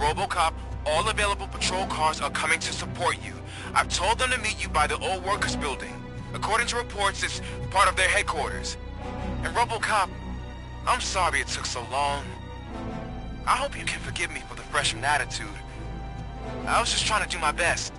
RoboCop, all available patrol cars are coming to support you. I've told them to meet you by the old workers building. According to reports, it's part of their headquarters. And RoboCop, I'm sorry it took so long. I hope you can forgive me for the freshman attitude. I was just trying to do my best.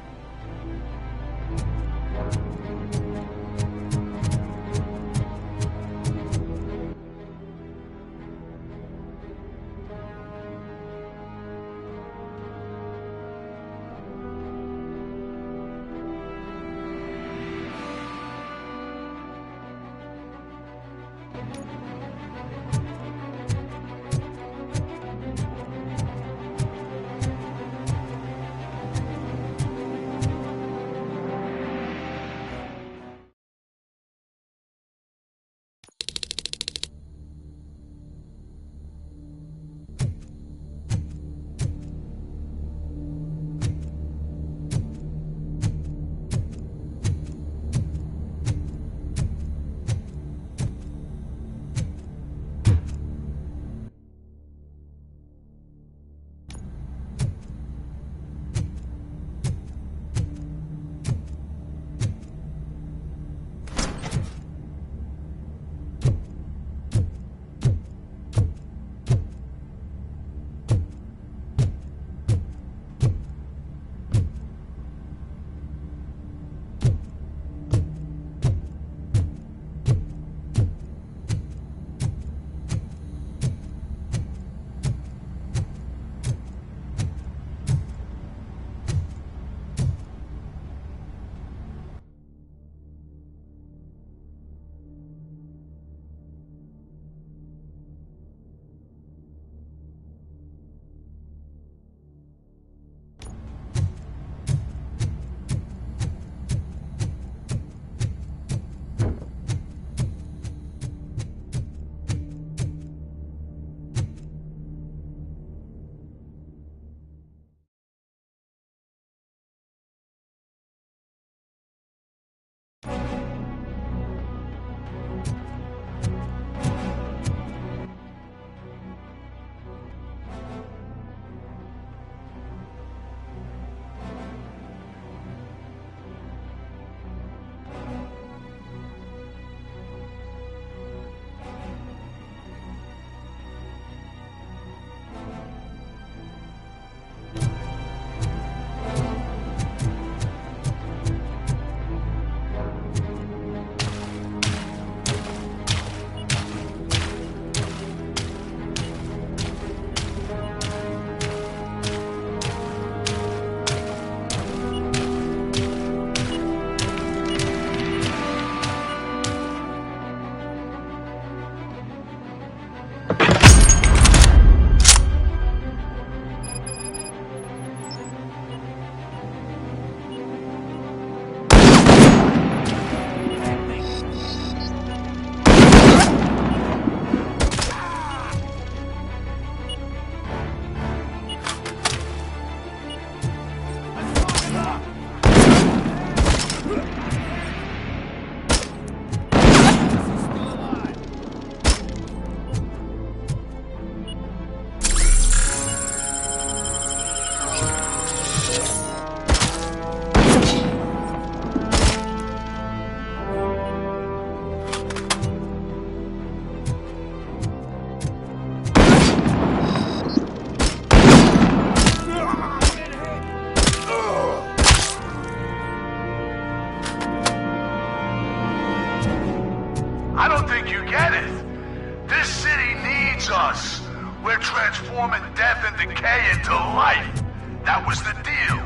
I don't think you get it. This city needs us. We're transforming death and decay into life. That was the deal.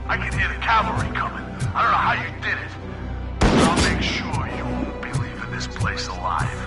I can hear the cavalry coming. I don't know how you did it. But I'll make sure you won't be leaving this place alive.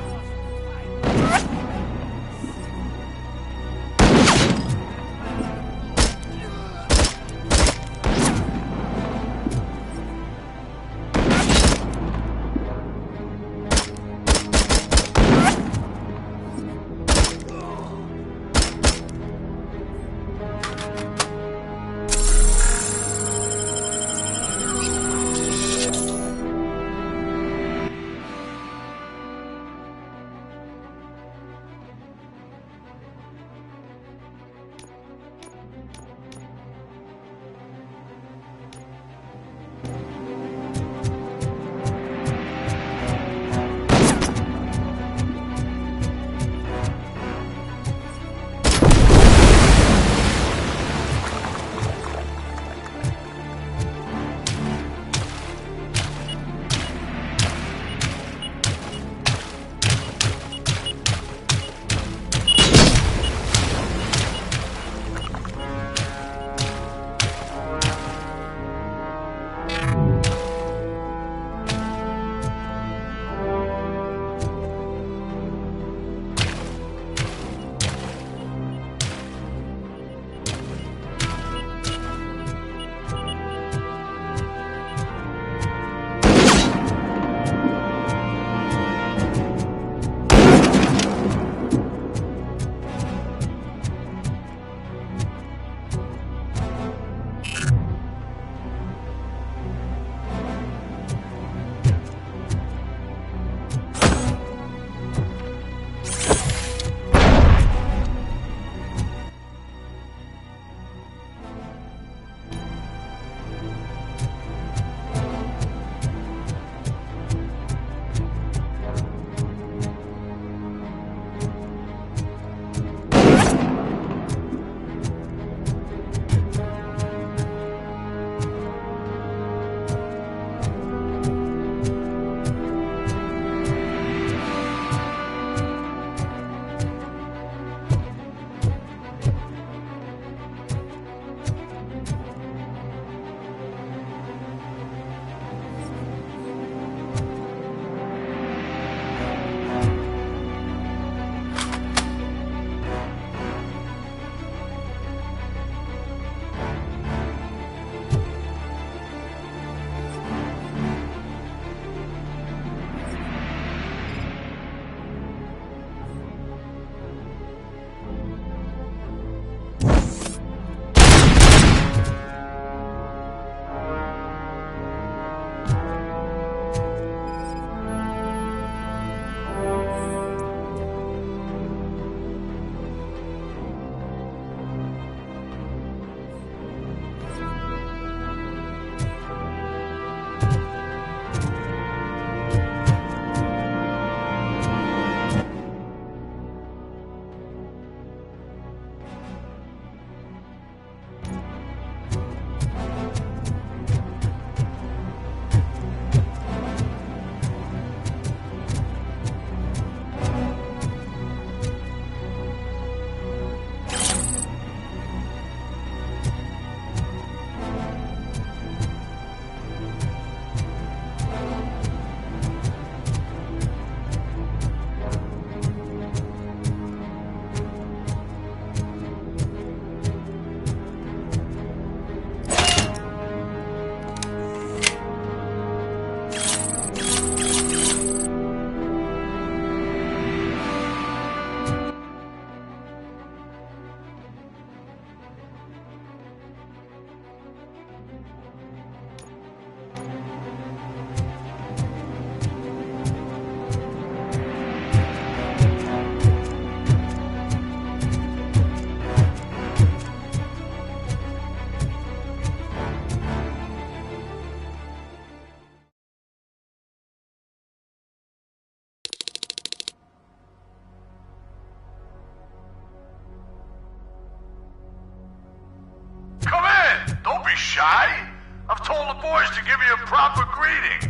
be shy. I've told the boys to give you a proper greeting.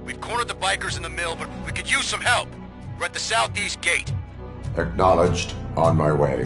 We've cornered the bikers in the mill, but we could use some help. We're at the southeast gate. Acknowledged. On my way.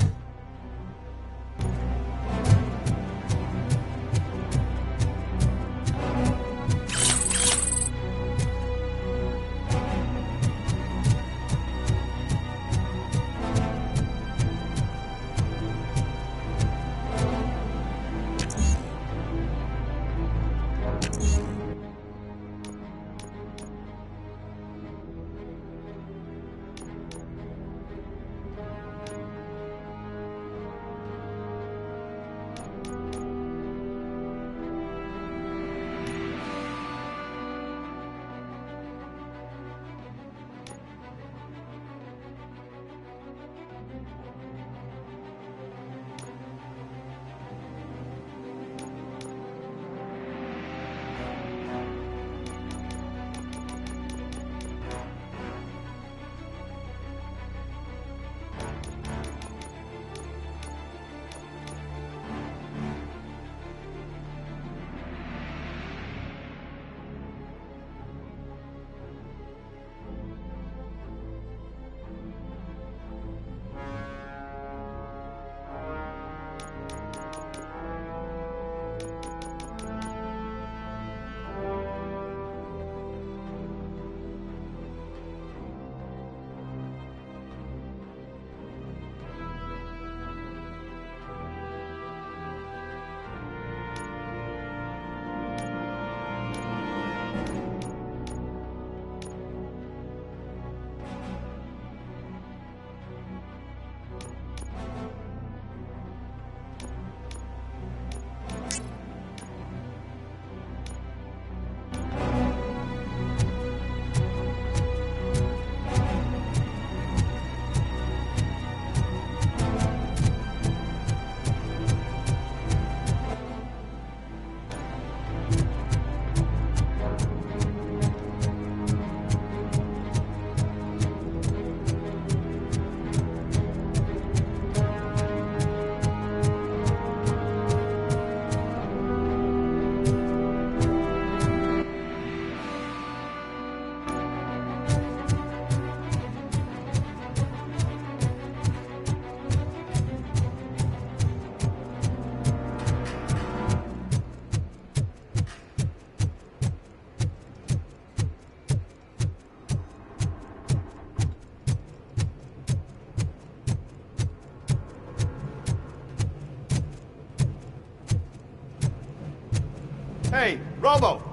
Hey, Robo!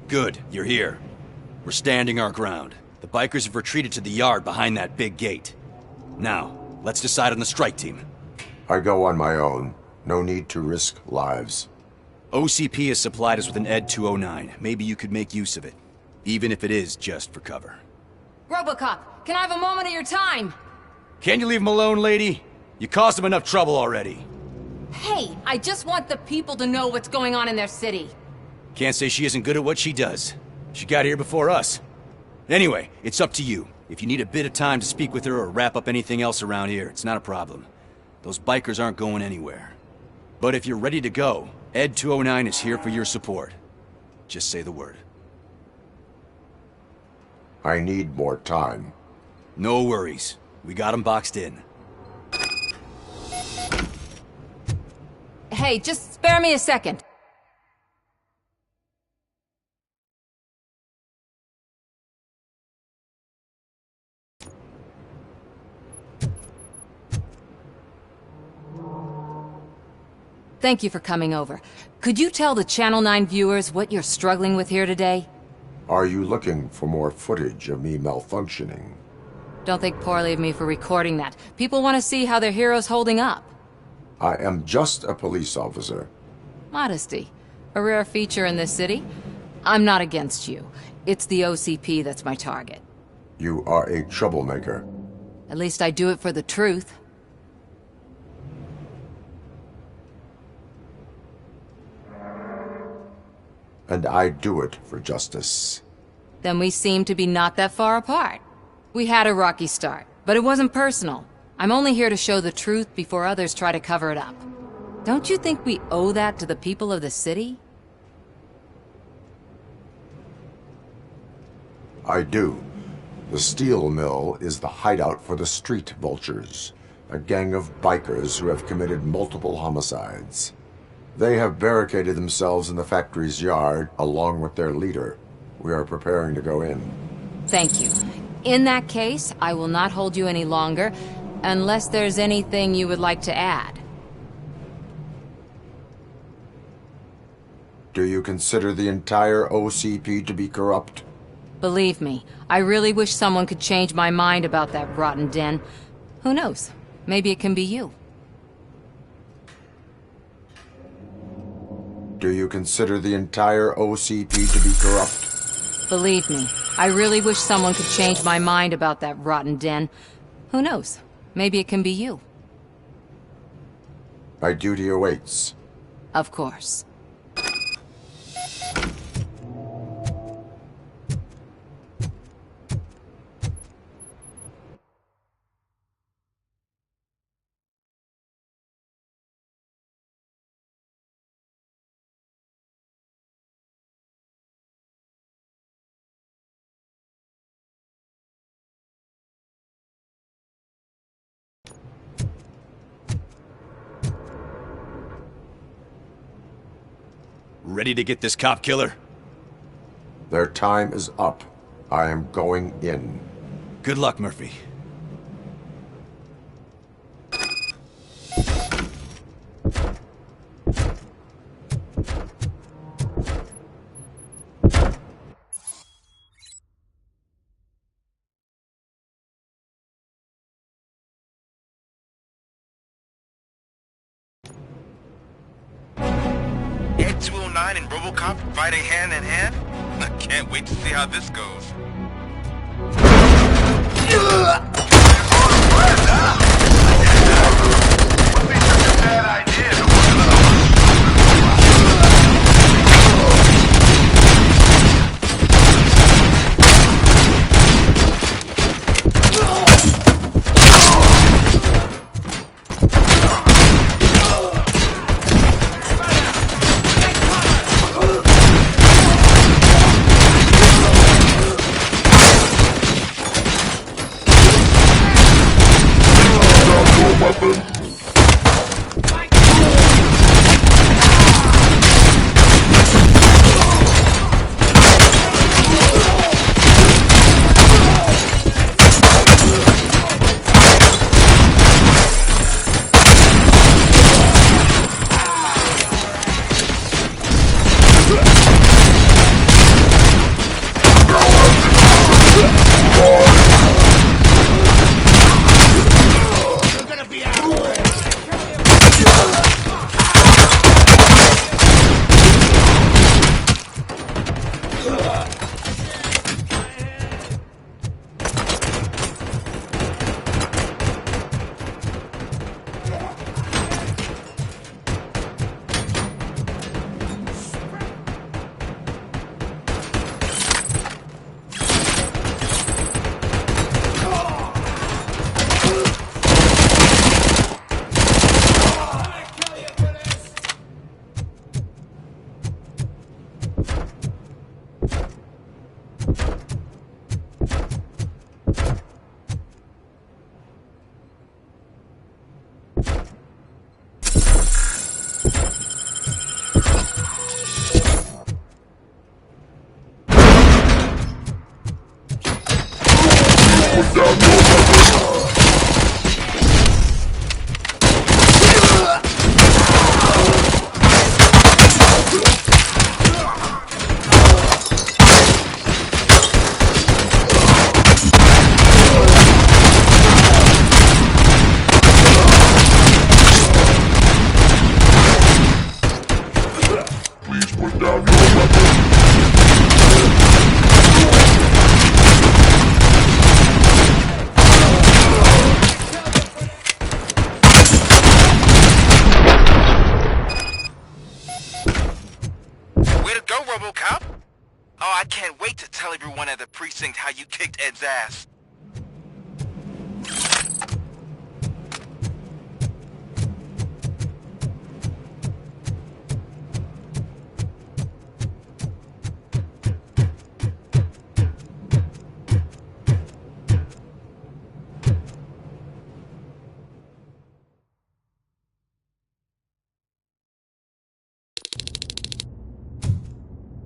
Good, you're here. We're standing our ground. The bikers have retreated to the yard behind that big gate. Now, let's decide on the strike team. I go on my own. No need to risk lives. OCP has supplied us with an ED 209. Maybe you could make use of it. Even if it is just for cover. RoboCop, can I have a moment of your time? Can you leave him alone, lady? You caused him enough trouble already. Hey, I just want the people to know what's going on in their city. Can't say she isn't good at what she does. She got here before us. Anyway, it's up to you. If you need a bit of time to speak with her or wrap up anything else around here, it's not a problem. Those bikers aren't going anywhere. But if you're ready to go, ED 209 is here for your support. Just say the word. I need more time. No worries. We got them boxed in. Hey, just spare me a second. Thank you for coming over. Could you tell the Channel 9 viewers what you're struggling with here today? Are you looking for more footage of me malfunctioning? Don't think poorly of me for recording that. People want to see how their hero's holding up. I am just a police officer. Modesty. A rare feature in this city. I'm not against you. It's the OCP that's my target. You are a troublemaker. At least I do it for the truth. And I do it for justice. Then we seem to be not that far apart. We had a rocky start, but it wasn't personal. I'm only here to show the truth before others try to cover it up. Don't you think we owe that to the people of the city? I do. The steel mill is the hideout for the street vultures, a gang of bikers who have committed multiple homicides. They have barricaded themselves in the factory's yard, along with their leader. We are preparing to go in. Thank you. In that case, I will not hold you any longer, unless there's anything you would like to add. Do you consider the entire OCP to be corrupt? Believe me, I really wish someone could change my mind about that rotten den. Who knows? Maybe it can be you. Do you consider the entire OCP to be corrupt? Believe me, I really wish someone could change my mind about that rotten den. Who knows? Maybe it can be you. My duty awaits. Of course. Ready to get this cop killer? Their time is up. I am going in. Good luck, Murphy. Ed 209 and RoboCop fighting hand in hand? I can't wait to see how this goes. Would be such a bad idea to RoboCop? Oh, I can't wait to tell everyone at the precinct how you kicked Ed's ass.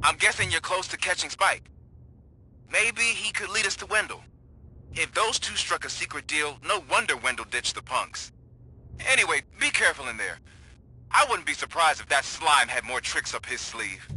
I'm guessing you're close to catching Spike. Maybe he could lead us to Wendell. If those two struck a secret deal, no wonder Wendell ditched the punks. Anyway, be careful in there. I wouldn't be surprised if that slime had more tricks up his sleeve.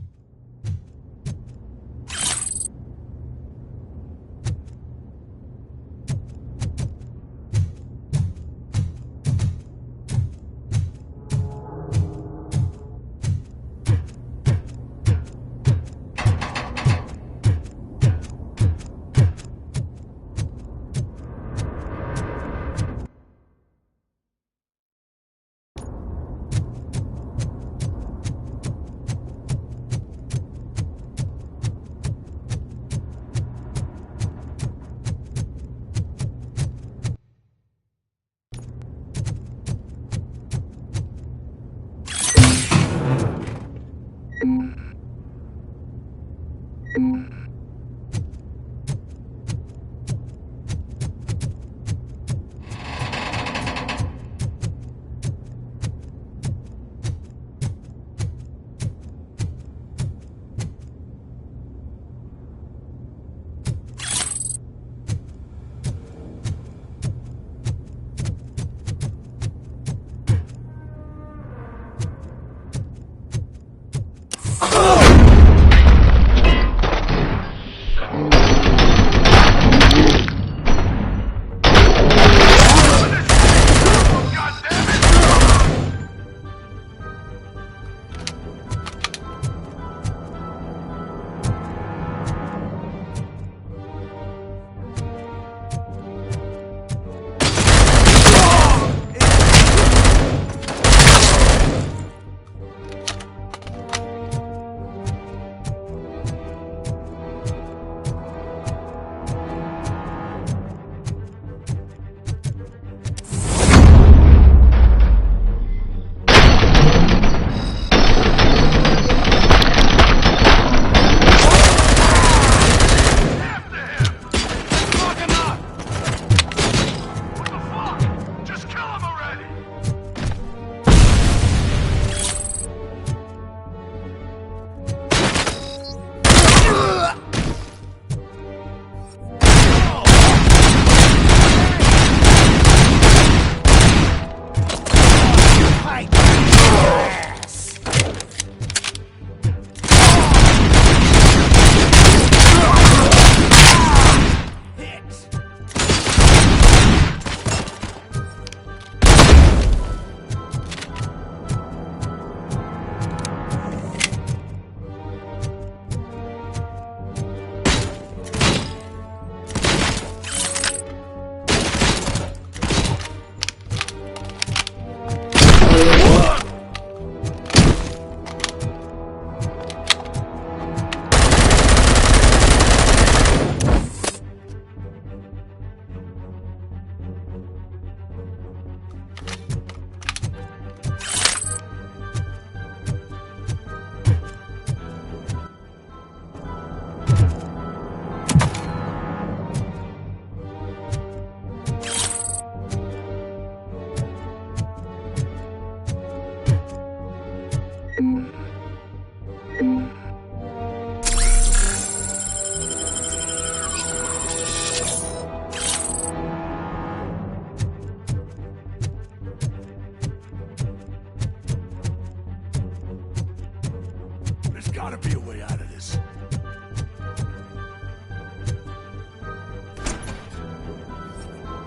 be a way out of this.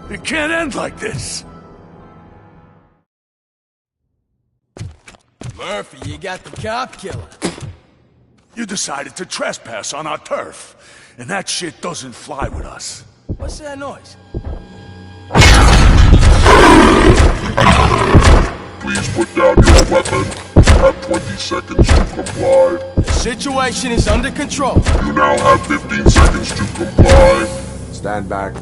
It can't end like this! Murphy, you got the cop killer. You decided to trespass on our turf, and that shit doesn't fly with us. What's that noise? Please put down your weapon. You have 20 seconds to comply. The situation is under control. You now have 15 seconds to comply. Stand back.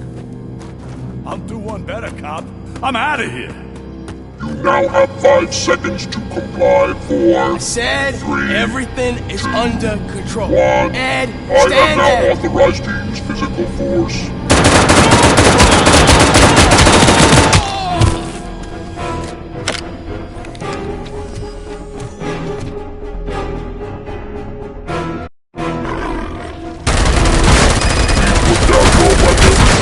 I'll do one better, cop. I'm out of here. You now have 5 seconds to comply. 4, I said 3, everything is under control. 1. Ed, I am stand now there. authorized to use physical force.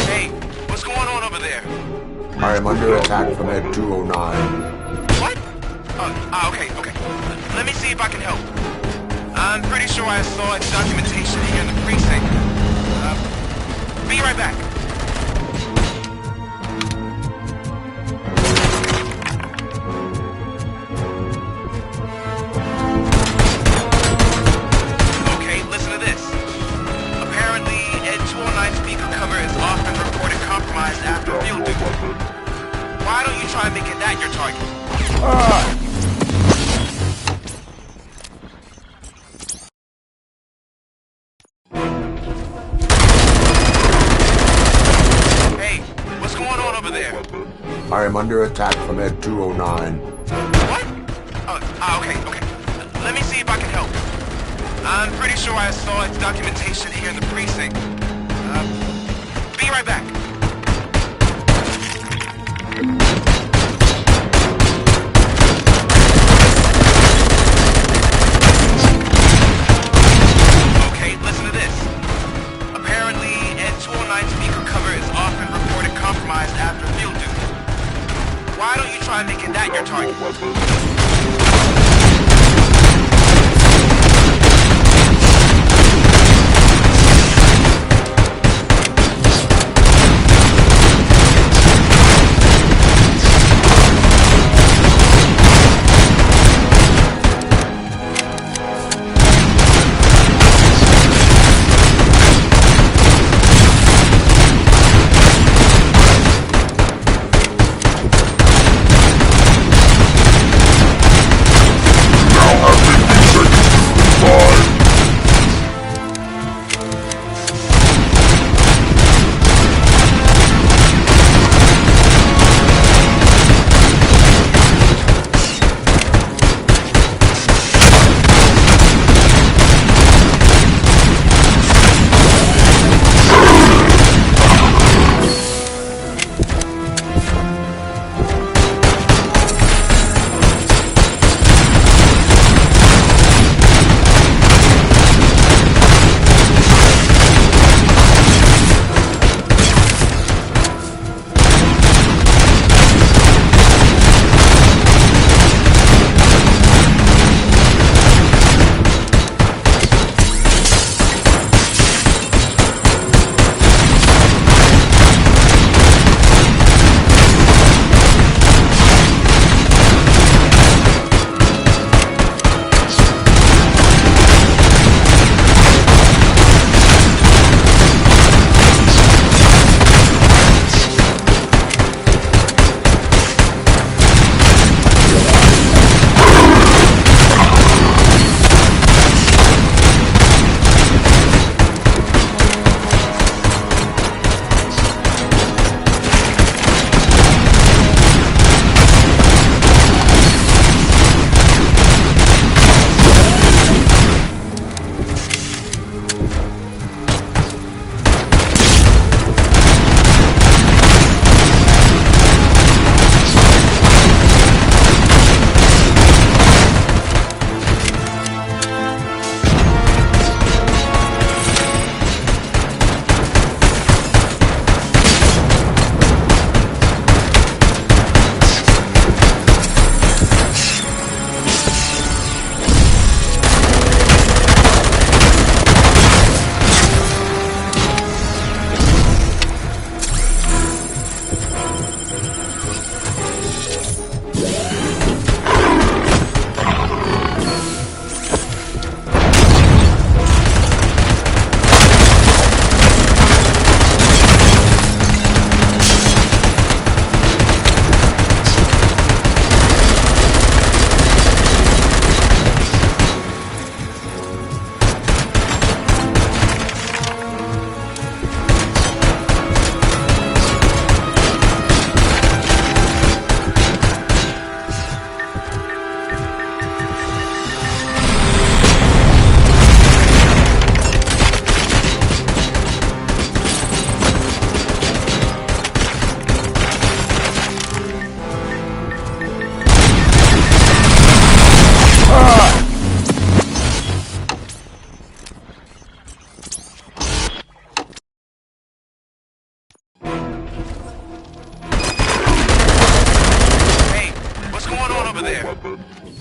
Hey, what's going on over there? I am under attack from Ed 209. What? Okay. Let me see if I can help. I'm pretty sure I saw its documentation here in the precinct. Be right back. Okay, listen to this. Apparently, Ed 209 speaker cover is often reported compromised after field duty. Why don't you try making that your target? Hey, what's going on over there? I am under attack from Ed 209. What? Okay. Let me see if I can help. I'm pretty sure I saw its documentation here in the precinct. Be right back. Okay, listen to this. Apparently, Ed 209 speaker cover is often reported compromised after field duty. Why don't you try making that your target?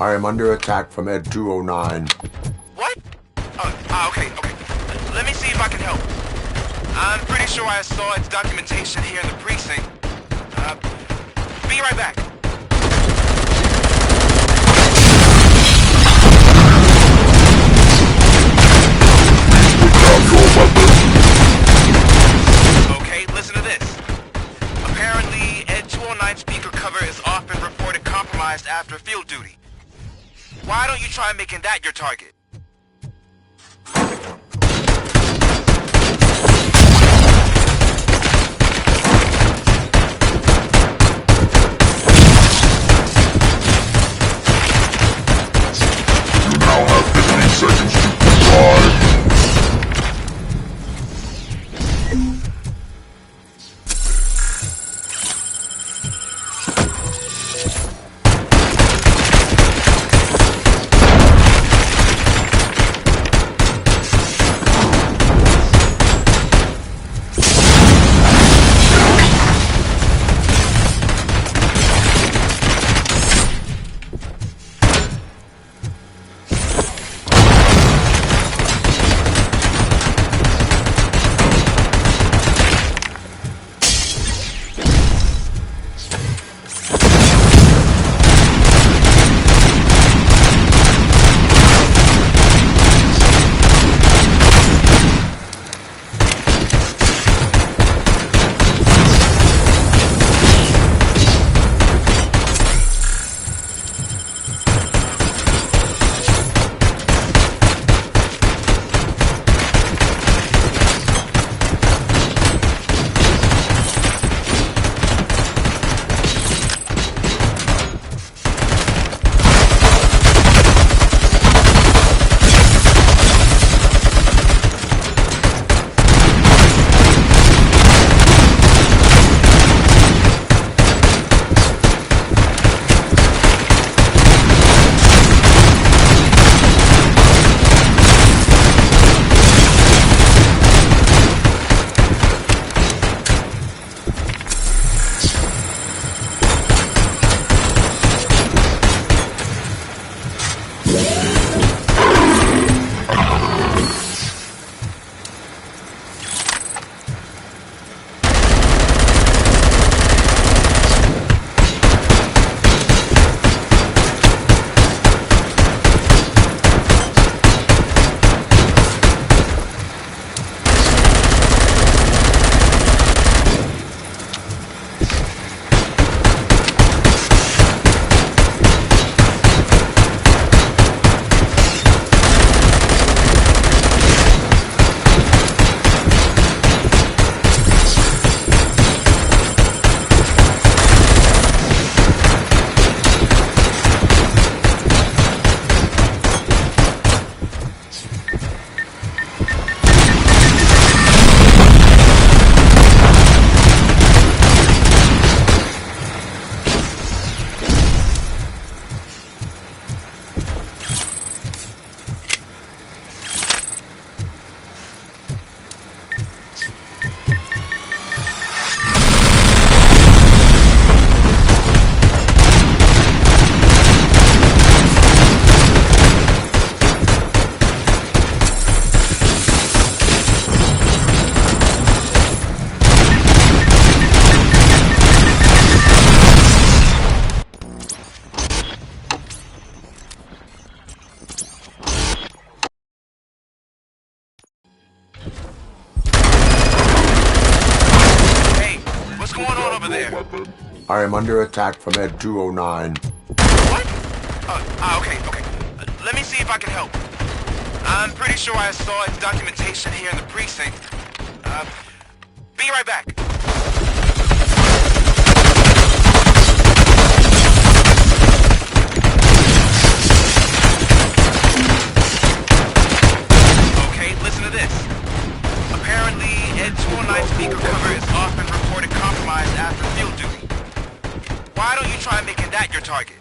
I am under attack from Ed 209. What? Okay. Let me see if I can help. I'm pretty sure I saw its documentation here in the precinct. Be right back. Okay, listen to this. Apparently, Ed 209 speaker cover is often reported compromised after field duty. Why don't you try making that your target? You now have 15 seconds to comply. I am under attack from Ed 209. What? Okay. Let me see if I can help. I'm pretty sure I saw its documentation here in the precinct. Be right back. Okay, listen to this. Apparently, Ed 209 speaker cover is often reported compromised after field duty. Why don't you try making that your target?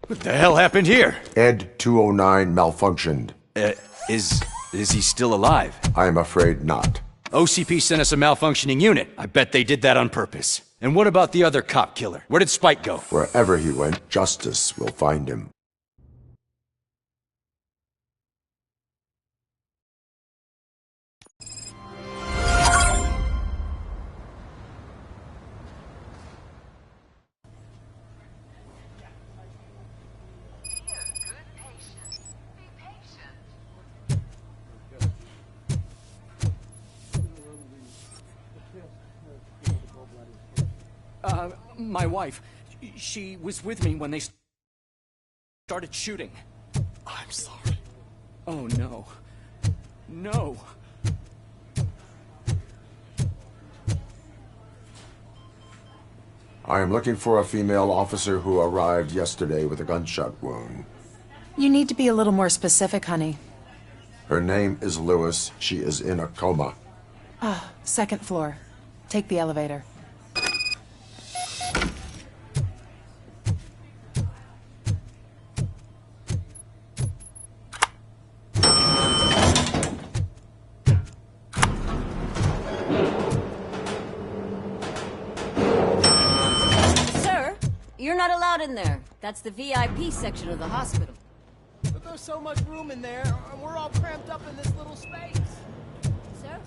What the hell happened here? Ed 209 malfunctioned. Is he still alive? I am afraid not. OCP sent us a malfunctioning unit. I bet they did that on purpose. And what about the other cop killer? Where did Spike go? Wherever he went, justice will find him. My wife, she was with me when they started shooting. I'm sorry. Oh, no. No. I am looking for a female officer who arrived yesterday with a gunshot wound. You need to be a little more specific, honey. Her name is Lewis. She is in a coma. Second floor. Take the elevator. You're not allowed in there. That's the VIP section of the hospital. But there's so much room in there, and we're all cramped up in this little space. Sir?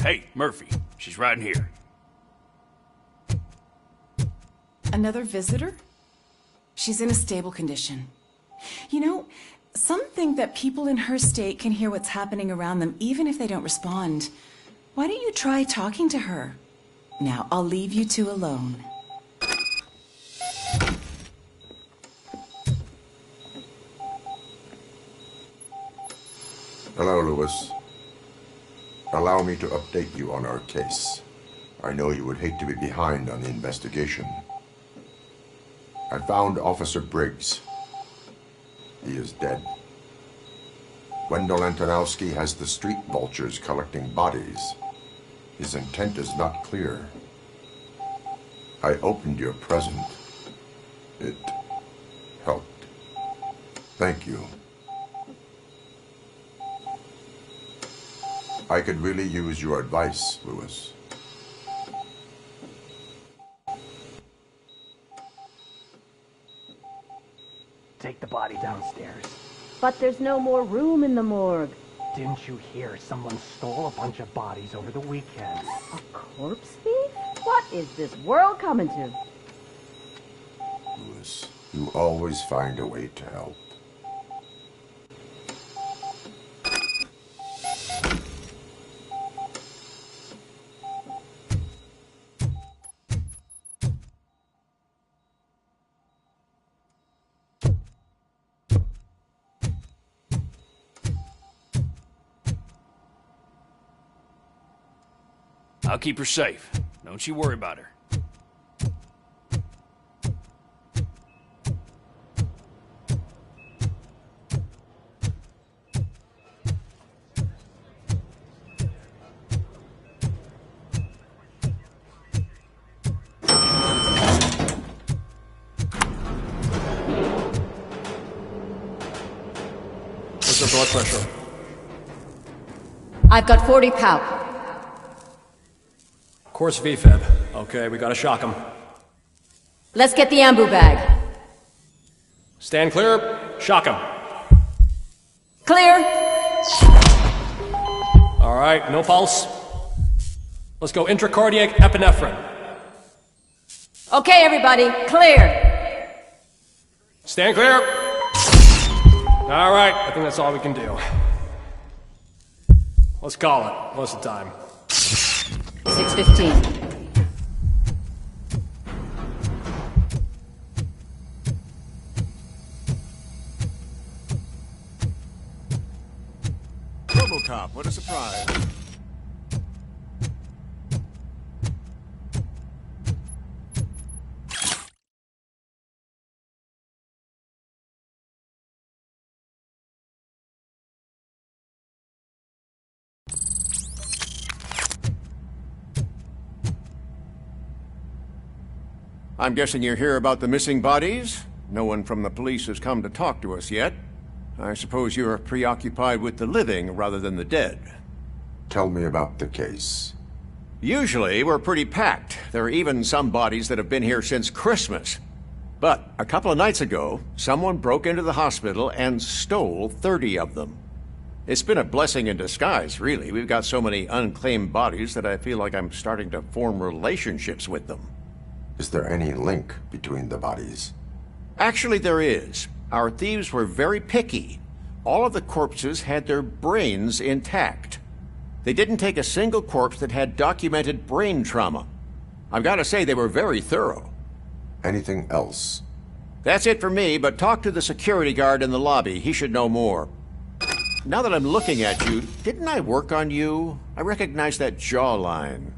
Hey, Murphy. She's right in here. Another visitor? She's in a stable condition. You know, some think that people in her state can hear what's happening around them even if they don't respond. Why don't you try talking to her? Now, I'll leave you two alone. Hello, Lewis. Allow me to update you on our case. I know you would hate to be behind on the investigation. I found Officer Briggs. He is dead. Wendell Antonowski has the street vultures collecting bodies. His intent is not clear. I opened your present. It helped. Thank you. I could really use your advice, Lewis. Take the body downstairs. But there's no more room in the morgue. Didn't you hear someone stole a bunch of bodies over the weekend? A corpse thief? What is this world coming to? Lewis, you always find a way to help. I'll keep her safe. Don't you worry about her. What's her blood pressure? I've got 40 pow. Course VFib. Okay, we gotta shock him. Let's get the ambu bag. Stand clear. Shock him. Clear. All right, no pulse. Let's go intracardiac epinephrine. Okay, everybody, clear. Stand clear. All right, I think that's all we can do. Let's call it. What's the time? 6:15. RoboCop, what a surprise. I'm guessing you're here about the missing bodies? No one from the police has come to talk to us yet. I suppose you're preoccupied with the living rather than the dead. Tell me about the case. Usually, we're pretty packed. There are even some bodies that have been here since Christmas. But a couple of nights ago, someone broke into the hospital and stole 30 of them. It's been a blessing in disguise, really. We've got so many unclaimed bodies that I feel like I'm starting to form relationships with them. Is there any link between the bodies? Actually, there is. Our thieves were very picky. All of the corpses had their brains intact. They didn't take a single corpse that had documented brain trauma. I've got to say, they were very thorough. Anything else? That's it for me, but talk to the security guard in the lobby. He should know more. Now that I'm looking at you, didn't I work on you? I recognize that jawline.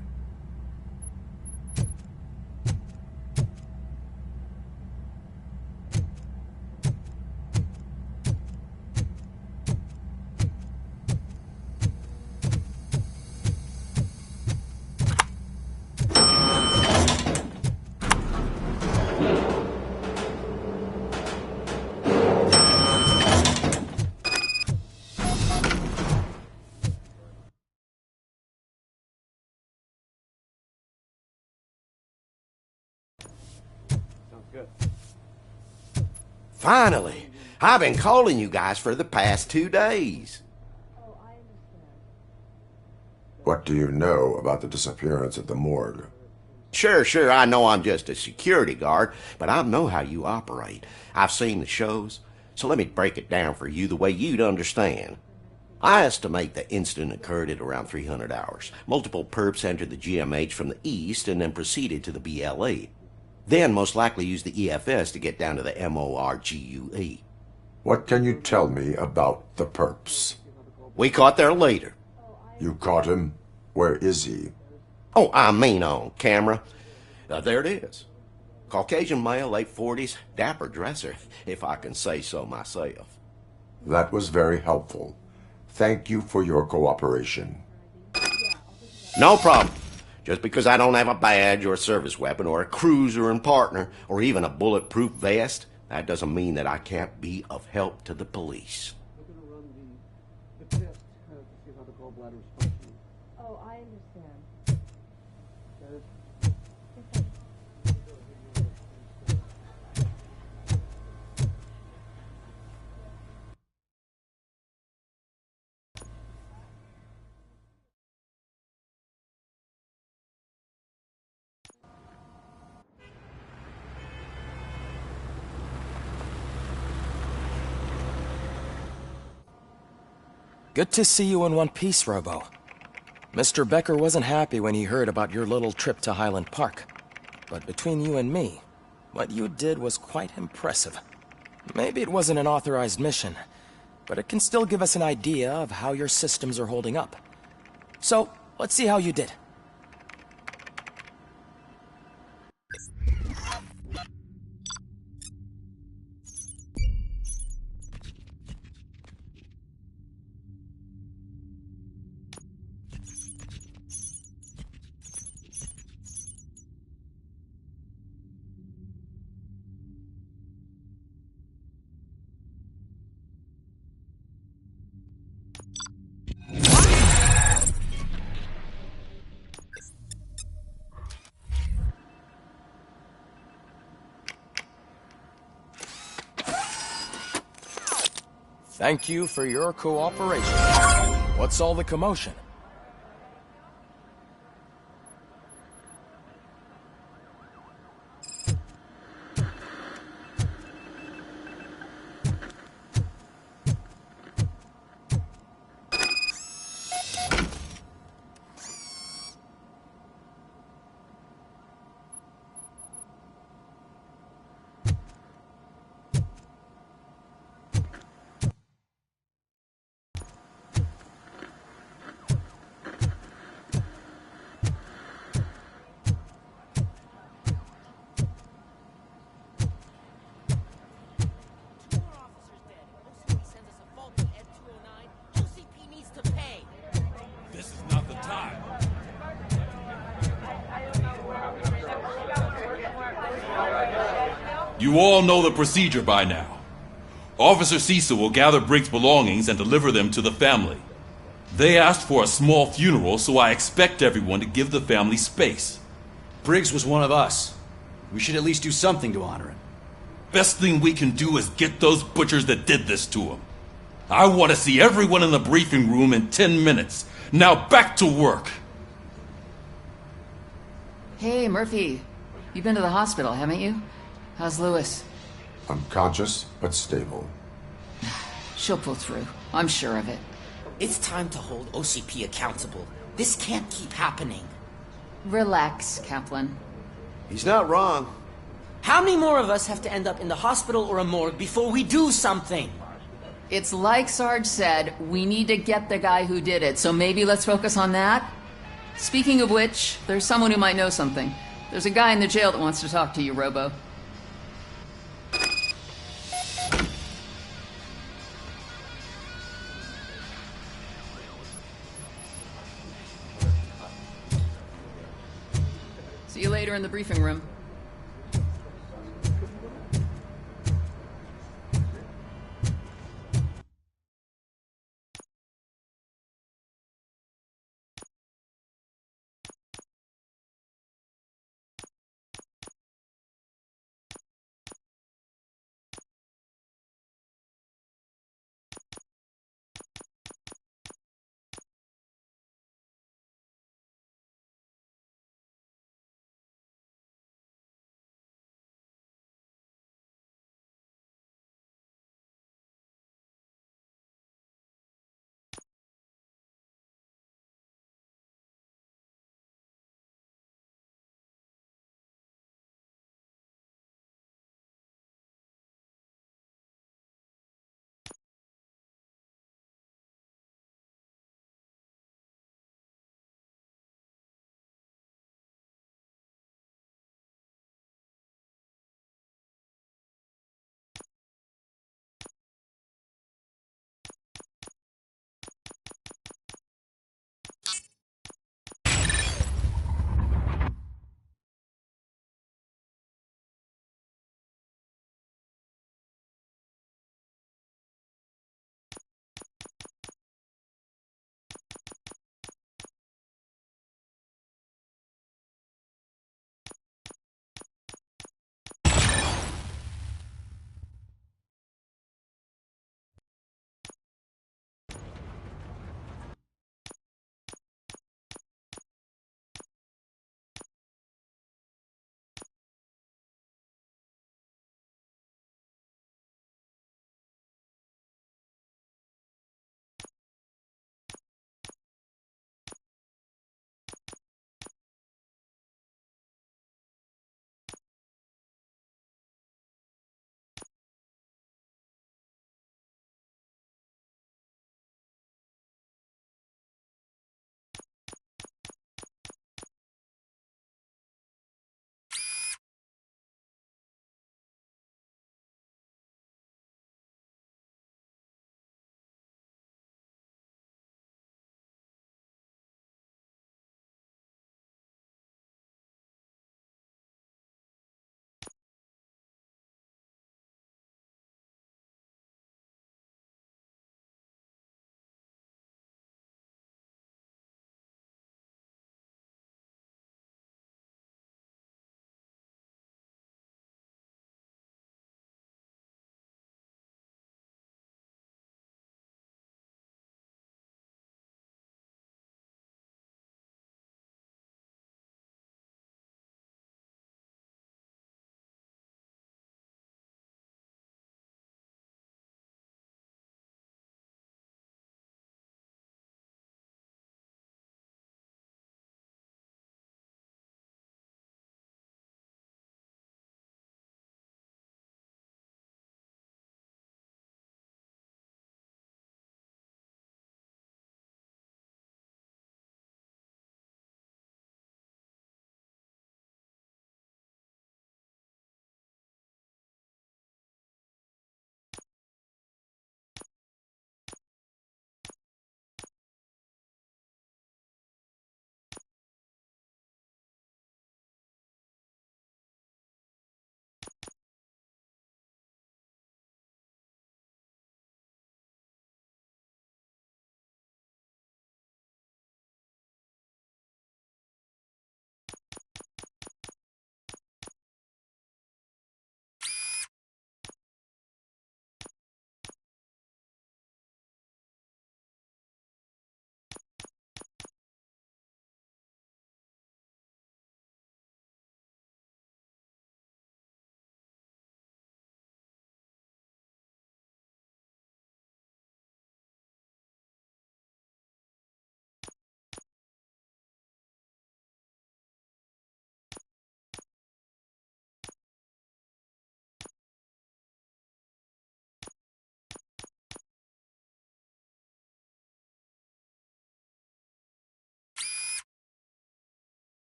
Finally! I've been calling you guys for the past 2 days. What do you know about the disappearance at the morgue? Sure, I know I'm just a security guard, but I know how you operate. I've seen the shows, so let me break it down for you the way you'd understand. I estimate the incident occurred at around 300 hours. Multiple perps entered the GMH from the east and then proceeded to the BLE. Then most likely used the EFS to get down to the MORGUE. What can you tell me about the perps? We caught their leader. You caught him? Where is he? Oh, I mean on camera. There it is. Caucasian male, late 40s, dapper dresser, if I can say so myself. That was very helpful. Thank you for your cooperation. No problem. Just because I don't have a badge or a service weapon or a cruiser and partner or even a bulletproof vest, that doesn't mean that I can't be of help to the police. Oh, I understand. Good to see you in one piece, Robo. Mr. Becker wasn't happy when he heard about your little trip to Highland Park. But between you and me, what you did was quite impressive. Maybe it wasn't an authorized mission, but it can still give us an idea of how your systems are holding up. So, let's see how you did. Thank you for your cooperation. What's all the commotion? You all know the procedure by now. Officer Cecil will gather Briggs' belongings and deliver them to the family. They asked for a small funeral, so I expect everyone to give the family space. Briggs was one of us. We should at least do something to honor him. Best thing we can do is get those butchers that did this to him. I want to see everyone in the briefing room in 10 minutes. Now back to work. Hey, Murphy. You've been to the hospital, haven't you? How's Lewis? Unconscious, but stable. She'll pull through. I'm sure of it. It's time to hold OCP accountable. This can't keep happening. Relax, Kaplan. He's not wrong. How many more of us have to end up in the hospital or a morgue before we do something? It's like Sarge said, we need to get the guy who did it, so maybe let's focus on that? Speaking of which, there's someone who might know something. There's a guy in the jail that wants to talk to you, Robo. See you later in the briefing room.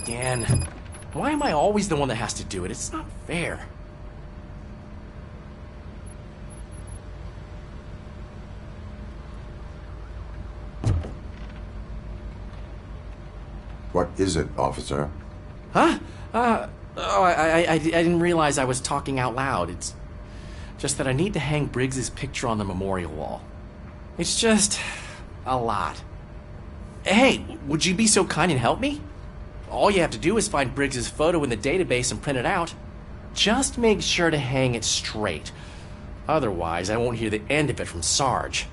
again. Why am I always the one that has to do it? It's not fair. What is it, officer? Huh? I didn't realize I was talking out loud. It's just that I need to hang Briggs's picture on the memorial wall. It's just a lot. Hey, would you be so kind and help me? All you have to do is find Briggs's photo in the database and print it out. Just make sure to hang it straight. Otherwise, I won't hear the end of it from Sarge.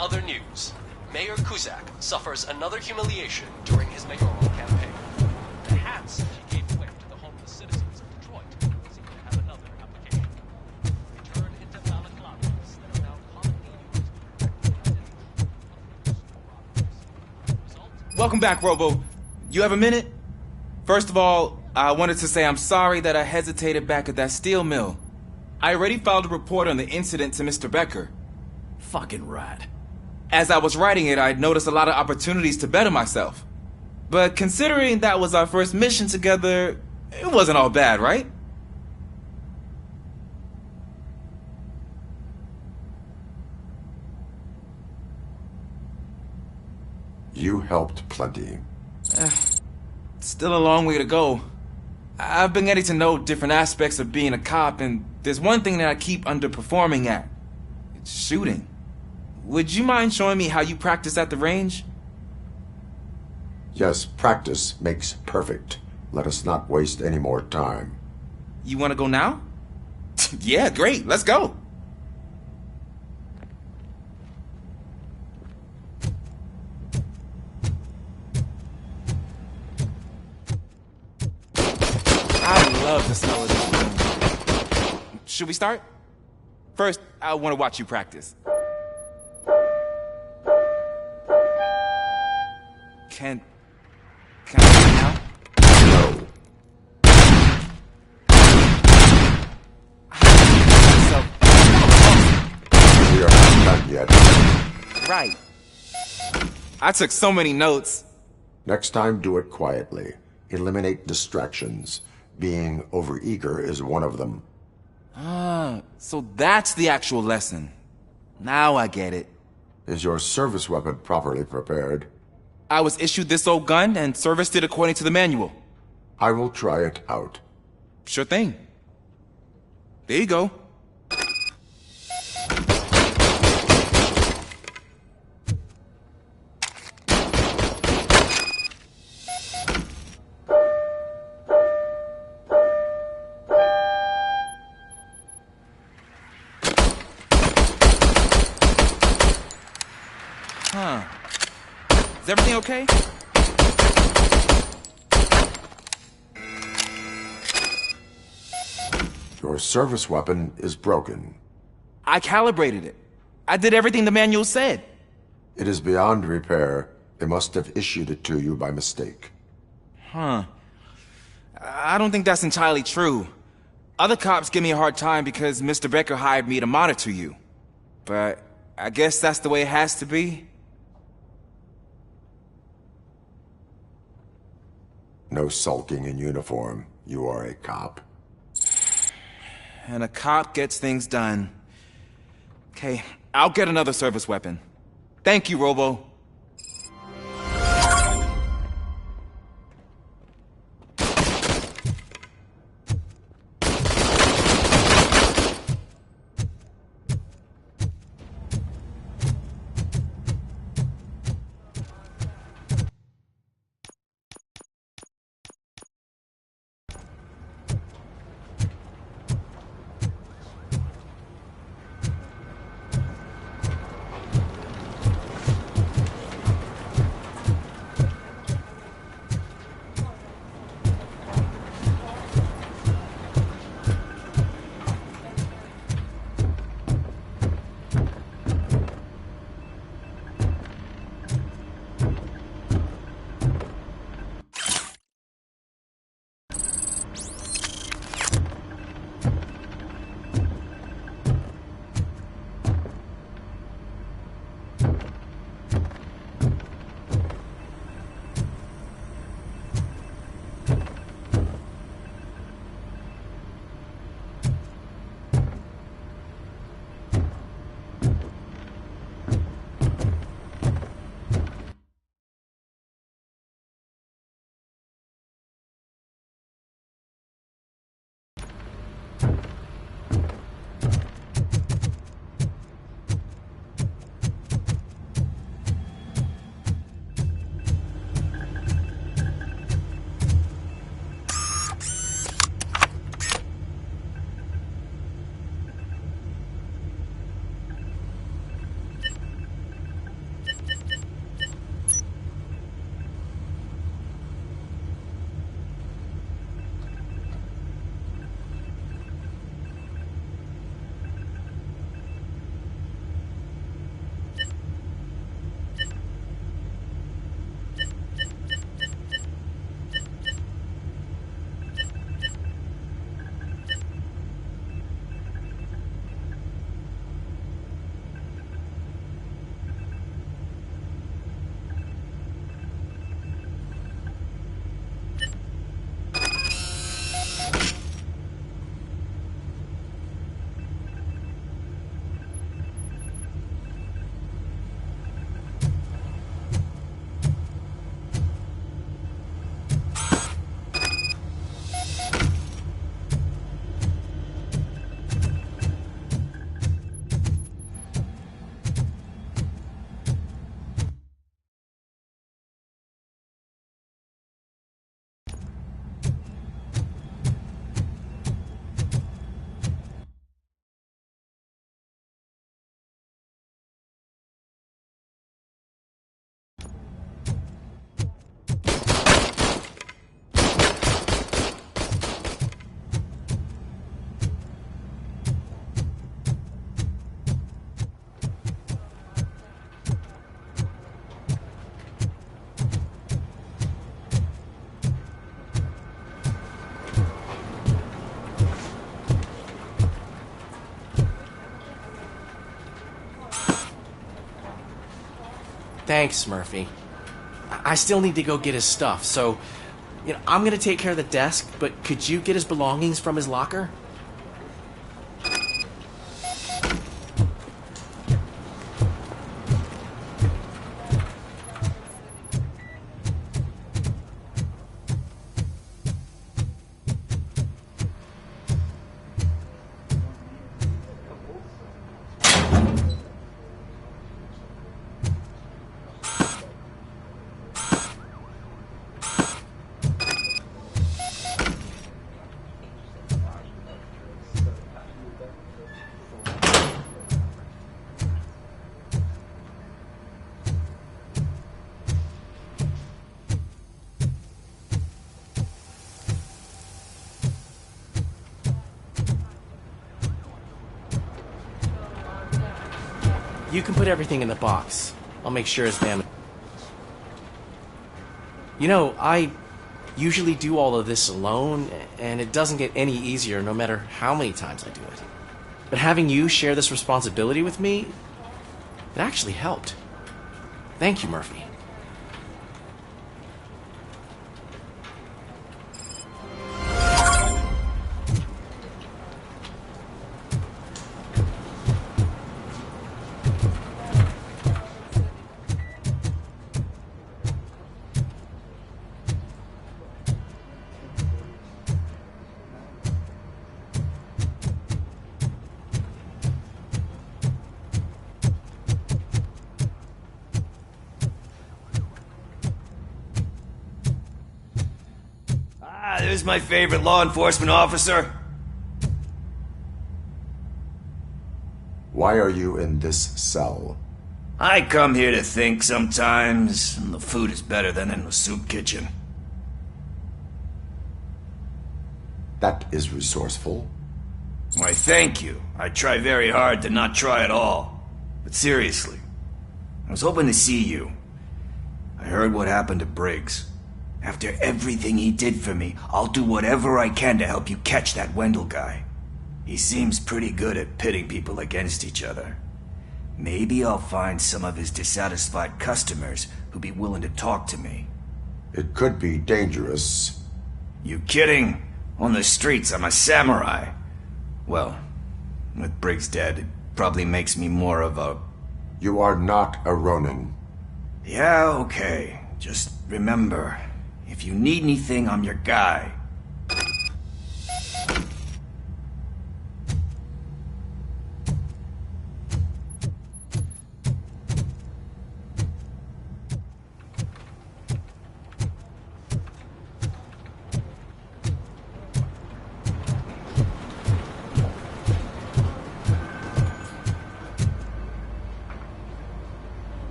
Other news, Mayor Kuzak suffers another humiliation during his mayoral campaign. The hats he gave away to the homeless citizens of Detroit seem to have another application. They turn into balaclavas that are now commonly used. Welcome back, Robo. You have a minute? First of all, I wanted to say I'm sorry that I hesitated back at that steel mill. I already filed a report on the incident to Mr. Becker. Fucking rat. As I was writing it, I'd noticed a lot of opportunities to better myself. But considering that was our first mission together, it wasn't all bad, right? You helped plenty. Still a long way to go. I've been getting to know different aspects of being a cop, and there's one thing that I keep underperforming at. It's shooting. Would you mind showing me how you practice at the range? Yes, practice makes perfect. Let us not waste any more time. You want to go now? Yeah, great. Let's go. I love the smell of this room. Should we start? First, I want to watch you practice. Can I do it now? No. We are not done yet. Right. I took so many notes. Next time, do it quietly. Eliminate distractions. Being overeager is one of them. Ah, so that's the actual lesson. Now I get it. Is your service weapon properly prepared? I was issued this old gun and serviced it according to the manual. I will try it out. Sure thing. There you go. Huh. Is everything okay? Your service weapon is broken. I calibrated it. I did everything the manual said. It is beyond repair. They must have issued it to you by mistake. Huh. I don't think that's entirely true. Other cops give me a hard time because Mr. Becker hired me to monitor you. But I guess that's the way it has to be. No sulking in uniform. You are a cop. And a cop gets things done. Okay, I'll get another service weapon. Thank you, Robo. Thanks, Murphy. I still need to go get his stuff, so, I'm gonna take care of the desk, but could you get his belongings from his locker? You can put everything in the box. I'll make sure it's damaged. I usually do all of this alone, and it doesn't get any easier no matter how many times I do it. But having you share this responsibility with me, it actually helped. Thank you, Murphy. there's my favorite law enforcement officer. Why are you in this cell? I come here to think sometimes, and the food is better than in the soup kitchen. That is resourceful. Why, thank you. I try very hard to not try at all. But seriously, I was hoping to see you. I heard what happened to Briggs. After everything he did for me, I'll do whatever I can to help you catch that Wendell guy. He seems pretty good at pitting people against each other. Maybe I'll find some of his dissatisfied customers who'd be willing to talk to me. It could be dangerous. You kidding? On the streets, I'm a samurai. Well, with Briggs dead, it probably makes me more of a... You are not a Ronin. Yeah, okay. Just remember, if you need anything, I'm your guy.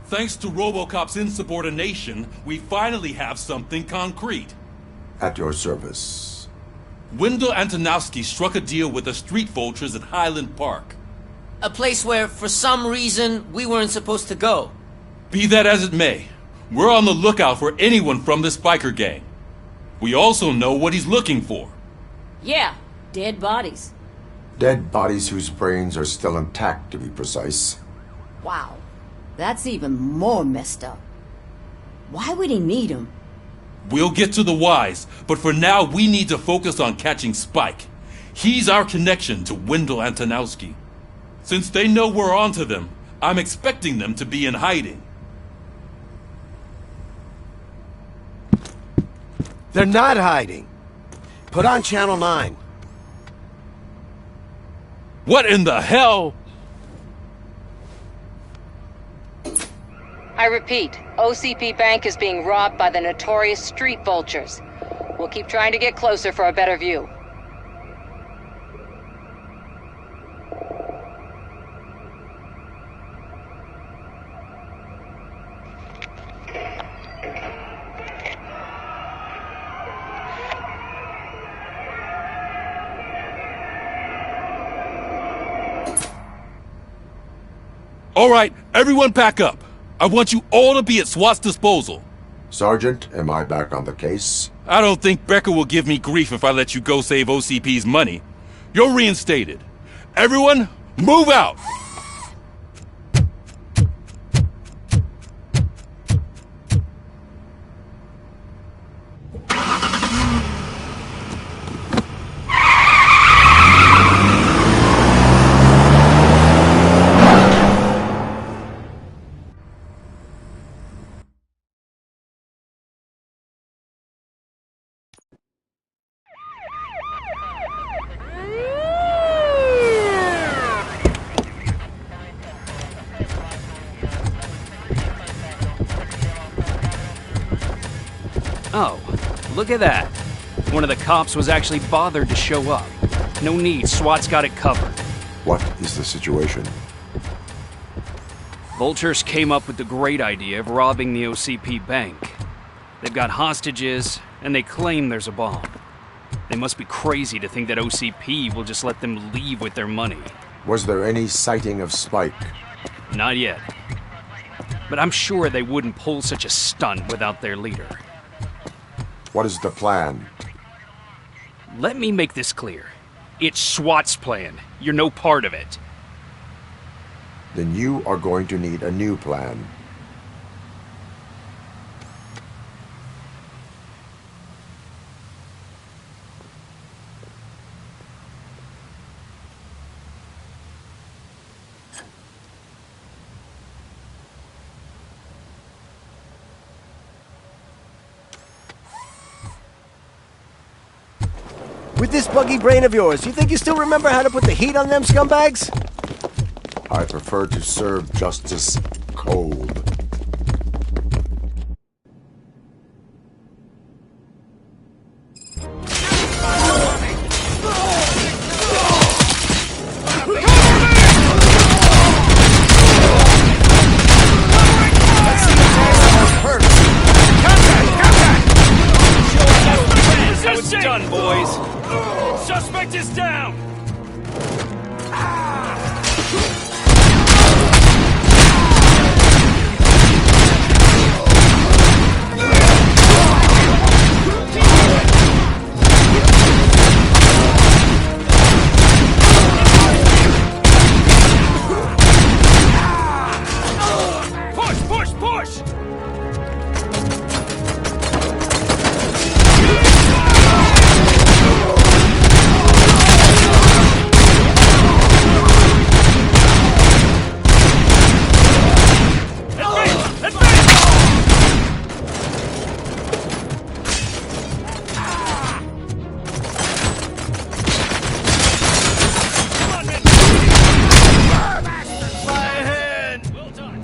Thanks to RoboCop's insubordination, we finally have something concrete. At your service. Wendell Antonowski struck a deal with the street vultures at Highland Park. A place where, for some reason, we weren't supposed to go. Be that as it may, we're on the lookout for anyone from this biker gang. We also know what he's looking for. Yeah, dead bodies. Dead bodies whose brains are still intact, to be precise. Wow, that's even more messed up. Why would he need them? We'll get to the whys, but for now we need to focus on catching Spike. He's our connection to Wendell Antonowski. Since they know we're onto them, I'm expecting them to be in hiding. They're not hiding. Put on Channel 9. What in the hell? I repeat, OCP Bank is being robbed by the notorious street vultures. We'll keep trying to get closer for a better view. All right, everyone pack up. I want you all to be at SWAT's disposal. Sergeant, am I back on the case? I don't think Becker will give me grief if I let you go save OCP's money. You're reinstated. Everyone, move out! Oh, look at that. One of the cops was actually bothered to show up. No need, SWAT's got it covered. What is the situation? Vultures came up with the great idea of robbing the OCP bank. They've got hostages, and they claim there's a bomb. They must be crazy to think that OCP will just let them leave with their money. Was there any sighting of Spike? Not yet. But I'm sure they wouldn't pull such a stunt without their leader. What is the plan? Let me make this clear. It's SWAT's plan. You're no part of it. Then you are going to need a new plan. With this buggy brain of yours, you think you still remember how to put the heat on them scumbags? I prefer to serve justice cold. How it's done, boys. Suspect is down. Push, push, push! Well done.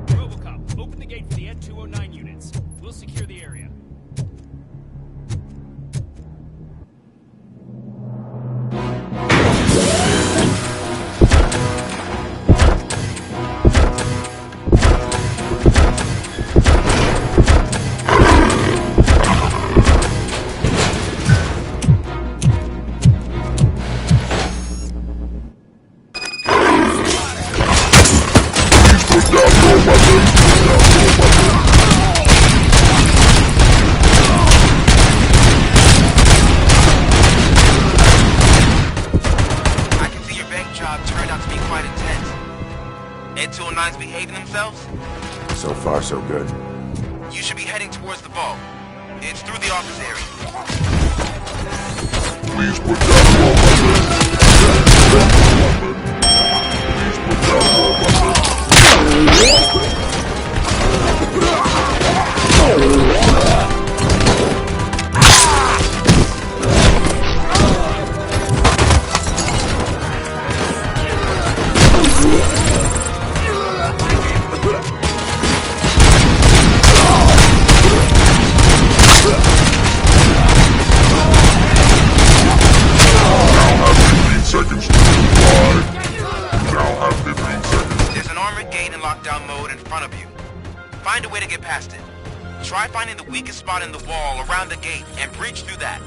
RoboCop, open the gate for the N209 units. We'll secure the area. I can see your bank job turned out to be quite intense. N209's behaving themselves? So far, so good. You should be heading towards the vault. It's through the office area. Please put down your weapon. Please put down your weapon. Seconds to comply. You now have 15 seconds. There's an armored gate in lockdown mode in front of you. Find a way to get past it. Try finding the weakest spot in the wall around the gate and breach through that.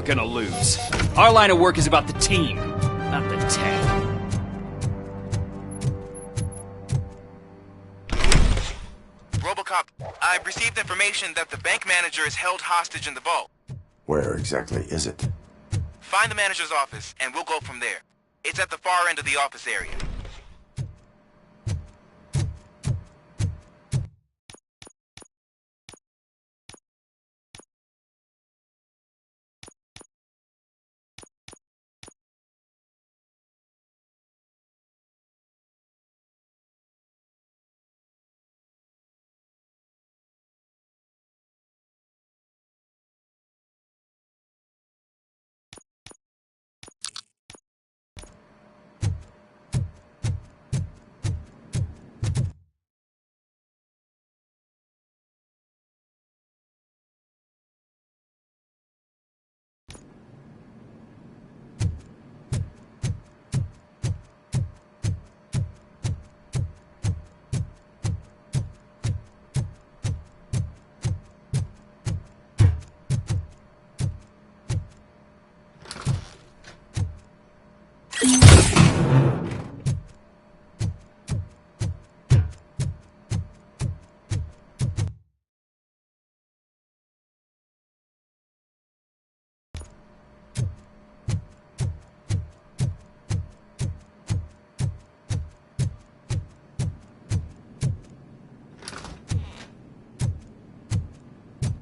gonna lose. Our line of work is about the team, not the tech. RoboCop, I've received information that the bank manager is held hostage in the vault. Where exactly is it? Find the manager's office, and we'll go from there. It's at the far end of the office area.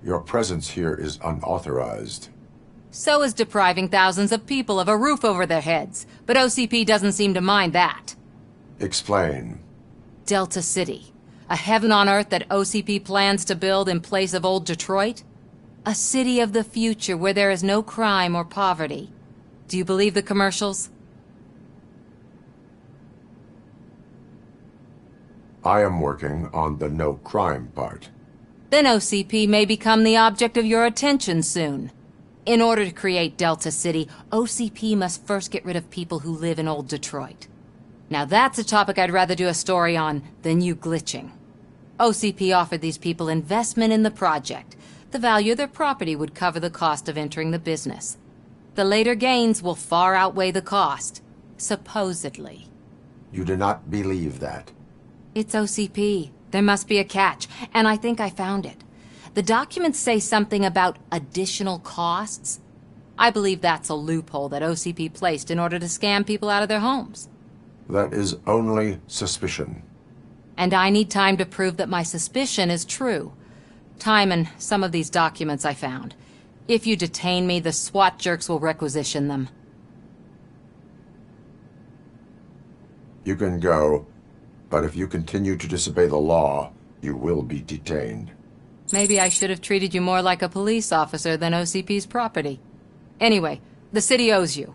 Your presence here is unauthorized. So is depriving thousands of people of a roof over their heads. But OCP doesn't seem to mind that. Explain. Delta City. A heaven on earth that OCP plans to build in place of old Detroit? A city of the future where there is no crime or poverty. Do you believe the commercials? I am working on the no crime part. Then OCP may become the object of your attention soon. In order to create Delta City, OCP must first get rid of people who live in old Detroit. Now that's a topic I'd rather do a story on than you glitching. OCP offered these people investment in the project. The value of their property would cover the cost of entering the business. The later gains will far outweigh the cost, supposedly. You do not believe that? It's OCP. There must be a catch, and I think I found it. The documents say something about additional costs. I believe that's a loophole that OCP placed in order to scam people out of their homes. That is only suspicion. And I need time to prove that my suspicion is true. Time and some of these documents I found. If you detain me, the SWAT jerks will requisition them. You can go, but if you continue to disobey the law, you will be detained. Maybe I should have treated you more like a police officer than OCP's property. Anyway, the city owes you.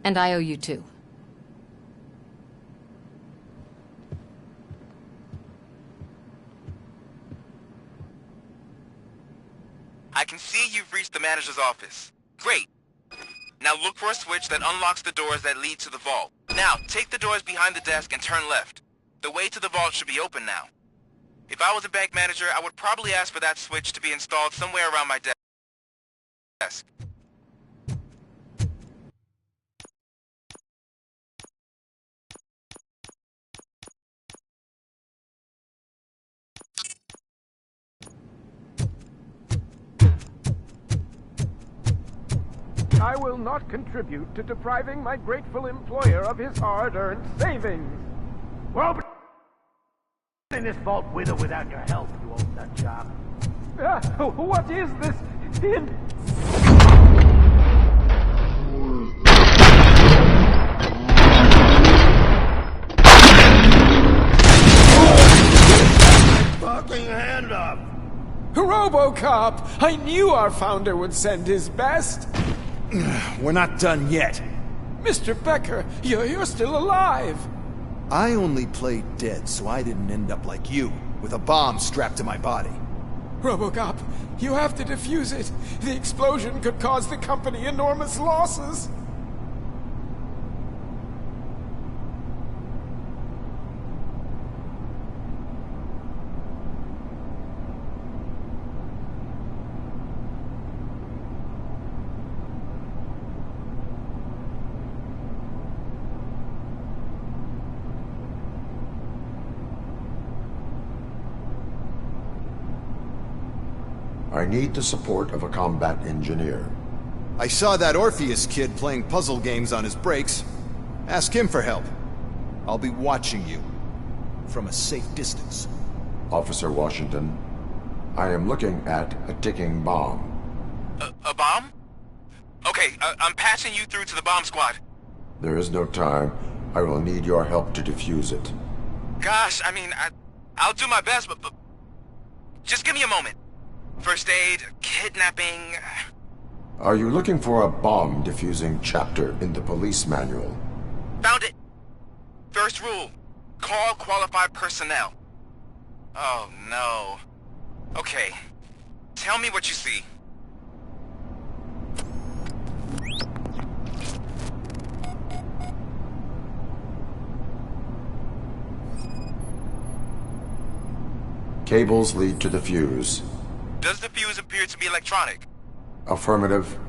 And I owe you too. I can see you've reached the manager's office. Great. Now look for a switch that unlocks the doors that lead to the vault. Now, take the doors behind the desk and turn left. The way to the vault should be open now. If I was a bank manager, I would probably ask for that switch to be installed somewhere around my desk. I will not contribute to depriving my grateful employer of his hard-earned savings. We're opening this vault with or without your help, you old nut job. What is this? Fucking hand up! RoboCop! I knew our founder would send his best. We're not done yet. Mr. Becker, you're still alive. I only played dead so I didn't end up like you, with a bomb strapped to my body. RoboCop, you have to defuse it. The explosion could cause the company enormous losses. I need the support of a combat engineer. I saw that Orpheus kid playing puzzle games on his breaks. Ask him for help. I'll be watching you. From a safe distance. Officer Washington, I am looking at a ticking bomb. A bomb? Okay, I'm passing you through to the bomb squad. There is no time. I will need your help to defuse it. Gosh, I mean, I'll do my best, but just give me a moment. First aid, kidnapping... Are you looking for a bomb defusing chapter in the police manual? Found it! First rule, call qualified personnel. Oh, no. Okay, tell me what you see. Cables lead to the fuse. Does the fuse appear to be electronic? Affirmative.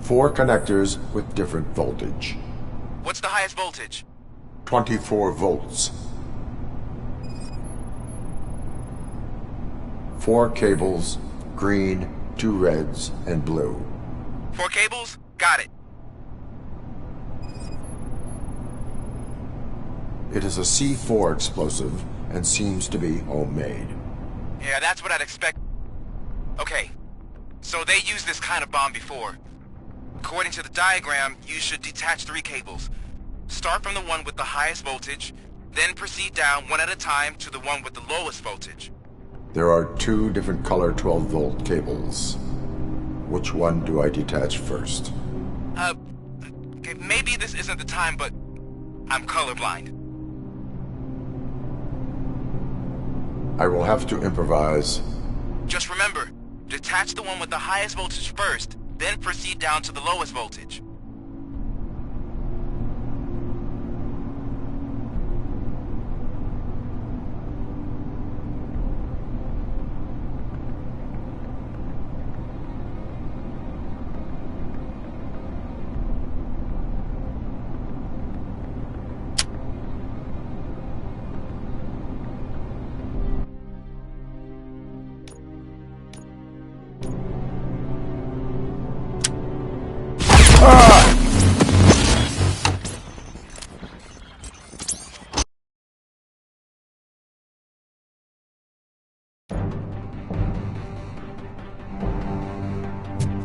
4 connectors with different voltage. What's the highest voltage? 24 volts. 4 cables, green, 2 reds, and blue. 4 cables? Got it. It is a C4 explosive and seems to be homemade. Yeah, that's what I'd expect. Okay, so they used this kind of bomb before. According to the diagram, you should detach 3 cables. Start from the one with the highest voltage, then proceed down one at a time to the one with the lowest voltage. There are 2 different color 12-volt cables. Which one do I detach first? Okay, maybe this isn't the time, but I'm colorblind. I will have to improvise. Just remember, detach the one with the highest voltage first, then proceed down to the lowest voltage.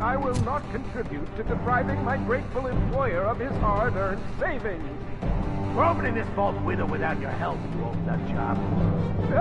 I will not contribute to depriving my grateful employer of his hard-earned savings. We're opening this vault with or without your help, you old nut job.